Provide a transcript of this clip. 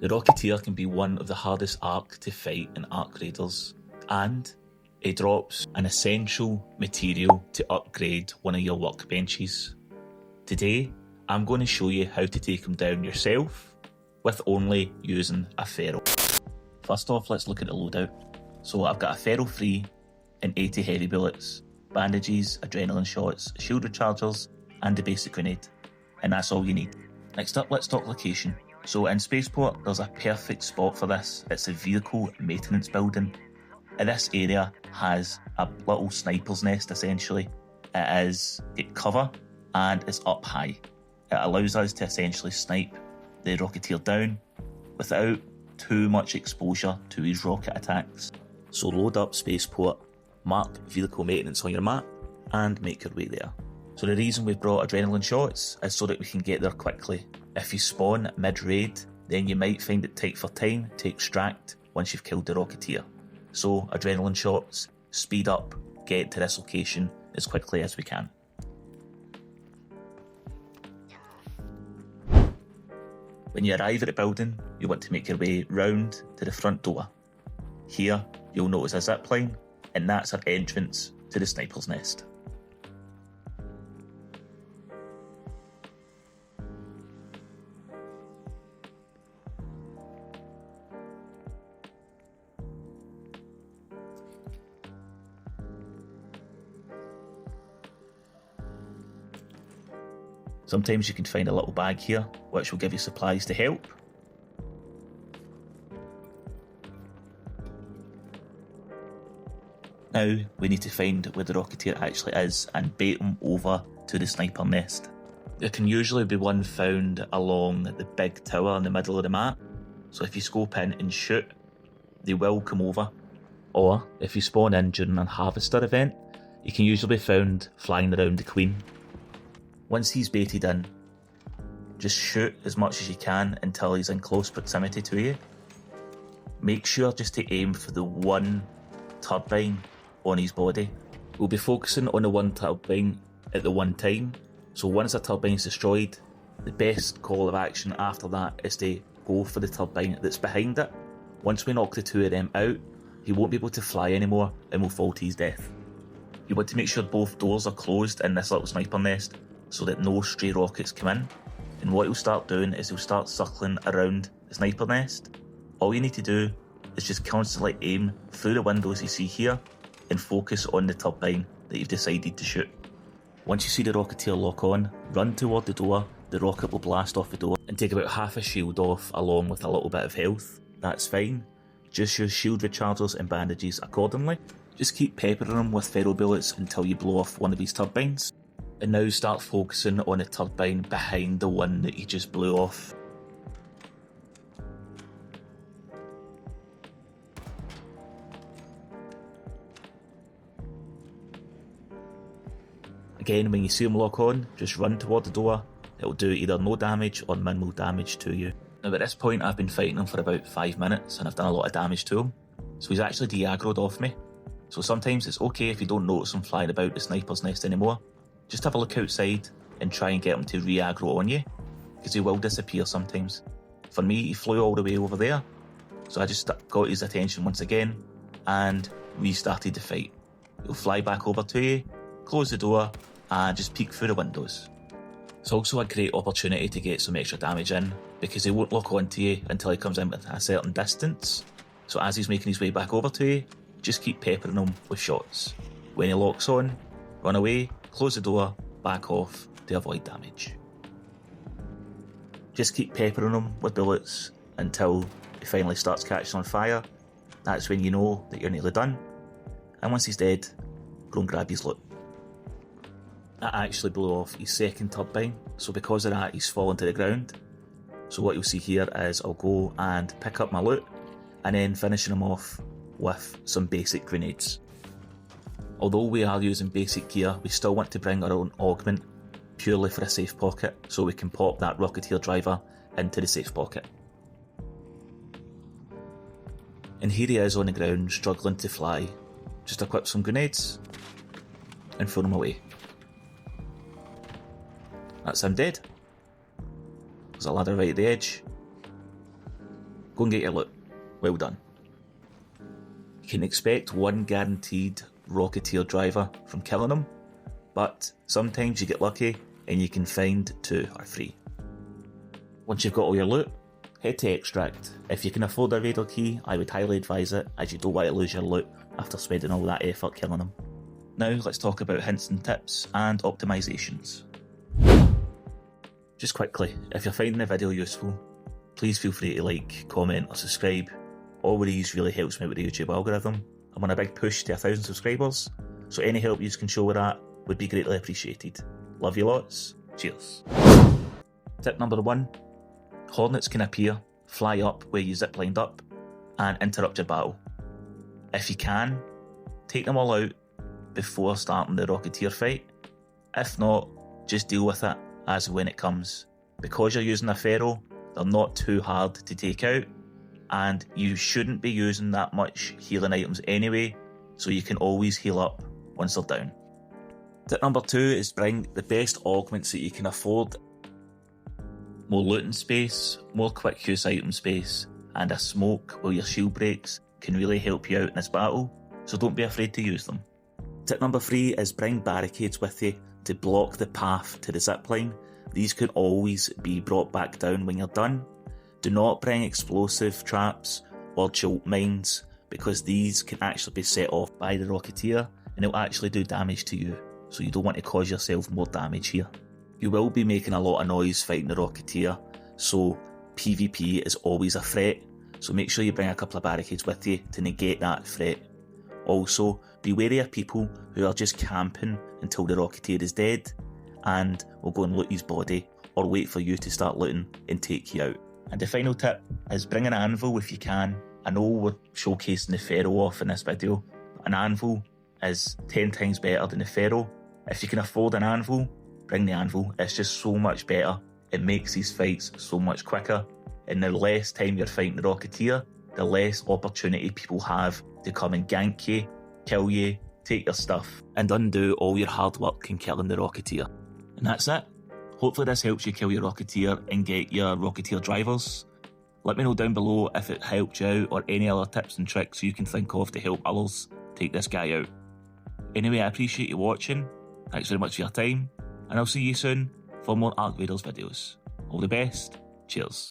The Rocketeer can be one of the hardest Ark to fight in Ark Raiders, and it drops an essential material to upgrade one of your workbenches. Today, I'm going to show you how to take him down yourself with only using a Ferro. First off, let's look at the loadout. So I've got a Ferro free and 80 heavy bullets, bandages, adrenaline shots, shield rechargers, and a basic grenade. And that's all you need. Next up, let's talk location. So in Spaceport, there's a perfect spot for this. It's a vehicle maintenance building. And this area has a little sniper's nest essentially. It is got cover and it's up high. It allows us to essentially snipe the Rocketeer down without too much exposure to his rocket attacks. So load up Spaceport, mark vehicle maintenance on your map, and make your way there. So the reason we've brought adrenaline shots is so that we can get there quickly. If you spawn mid-raid, then you might find it tight for time to extract once you've killed the Rocketeer. So adrenaline shots, speed up, get to this location as quickly as we can. When you arrive at the building, you want to make your way round to the front door. Here, you'll notice a zip line, and that's our entrance to the sniper's nest. Sometimes you can find a little bag here, which will give you supplies to help. Now, we need to find where the Rocketeer actually is and bait him over to the sniper nest. There can usually be one found along the big tower in the middle of the map, so if you scope in and shoot, they will come over. Or, if you spawn in during a harvester event, you can usually be found flying around the Queen. Once he's baited in, just shoot as much as you can until he's in close proximity to you. Make sure just to aim for the one turbine on his body. We'll be focusing on the one turbine at the one time, so once a turbine is destroyed, the best call of action after that is to go for the turbine that's behind it. Once we knock the two of them out, he won't be able to fly anymore and will fall to his death. You want to make sure both doors are closed in this little sniper nest, so that no stray rockets come in. And what he'll start doing is he'll start circling around the sniper nest. All you need to do is just constantly aim through the windows you see here and focus on the turbine that you've decided to shoot. Once you see the Rocketeer lock on, run toward the door, the rocket will blast off the door and take about half a shield off along with a little bit of health. That's fine. Just use shield rechargers and bandages accordingly. Just keep peppering him with Ferro bullets until you blow off one of these turbines. And now start focusing on the turbine behind the one that you just blew off. Again, when you see him lock on, just run toward the door. It'll do either no damage or minimal damage to you. Now at this point I've been fighting him for about 5 minutes and I've done a lot of damage to him. So he's actually de-aggroed off me. So sometimes it's okay if you don't notice him flying about the sniper's nest anymore. Just have a look outside and try and get him to re-aggro on you, because he will disappear sometimes. For me, he flew all the way over there, so I just got his attention once again and restarted the fight. He'll fly back over to you, close the door, and just peek through the windows. It's also a great opportunity to get some extra damage in, because he won't lock onto you until he comes in at a certain distance. So as he's making his way back over to you, just keep peppering him with shots. When he locks on, run away, close the door, back off to avoid damage. Just keep peppering him with bullets until he finally starts catching on fire. That's when you know that you're nearly done. And once he's dead, go and grab his loot. That actually blew off his second turbine, so because of that he's fallen to the ground. So what you'll see here is I'll go and pick up my loot and then finishing him off with some basic grenades. Although we are using basic gear, we still want to bring our own augment purely for a safe pocket, so we can pop that Rocketeer driver into the safe pocket. And here he is on the ground, struggling to fly. Just equip some grenades and throw him away. That's him dead. There's a ladder right at the edge. Go and get your loot. Well done. You can expect one guaranteed Rocketeer driver from killing them, but sometimes you get lucky and you can find 2 or 3. Once you've got all your loot, head to Extract. If you can afford a Raider key, I would highly advise it, as you don't want to lose your loot after spending all that effort killing them. Now let's talk about hints and tips and optimisations. Just quickly, if you're finding the video useful, please feel free to like, comment or subscribe. All of these really helps me with the YouTube algorithm. I'm on a big push to 1,000 subscribers, so any help you can show with that would be greatly appreciated. Love you lots. Cheers. Tip number 1. Hornets can appear, fly up where you ziplined up, and interrupt your battle. If you can, take them all out before starting the Rocketeer fight. If not, just deal with it as when it comes. Because you're using a Ferro, they're not too hard to take out, and you shouldn't be using that much healing items anyway, so you can always heal up once they're down. Tip number 2 is bring the best augments that you can afford. More looting space, more quick use item space, and a smoke while your shield breaks can really help you out in this battle, so don't be afraid to use them. Tip number 3 is bring barricades with you to block the path to the zipline. These can always be brought back down when you're done. Do not bring explosive traps or jolt mines, because these can actually be set off by the Rocketeer and it'll actually do damage to you, so you don't want to cause yourself more damage here. You will be making a lot of noise fighting the Rocketeer, so PvP is always a threat, so make sure you bring a couple of barricades with you to negate that threat. Also, be wary of people who are just camping until the Rocketeer is dead and will go and loot his body or wait for you to start looting and take you out. And the final tip is bring an anvil if you can. I know we're showcasing the Ferro off in this video, but an anvil is 10 times better than the Ferro. If you can afford an anvil, bring the anvil. It's just so much better. It makes these fights so much quicker, and the less time you're fighting the Rocketeer, the less opportunity people have to come and gank you, kill you, take your stuff, and undo all your hard work in killing the Rocketeer. And that's it. Hopefully this helps you kill your Rocketeer and get your Rocketeer drivers. Let me know down below if it helped you out, or any other tips and tricks you can think of to help others take this guy out. Anyway, I appreciate you watching. Thanks very much for your time, and I'll see you soon for more Arc Raiders videos. All the best. Cheers.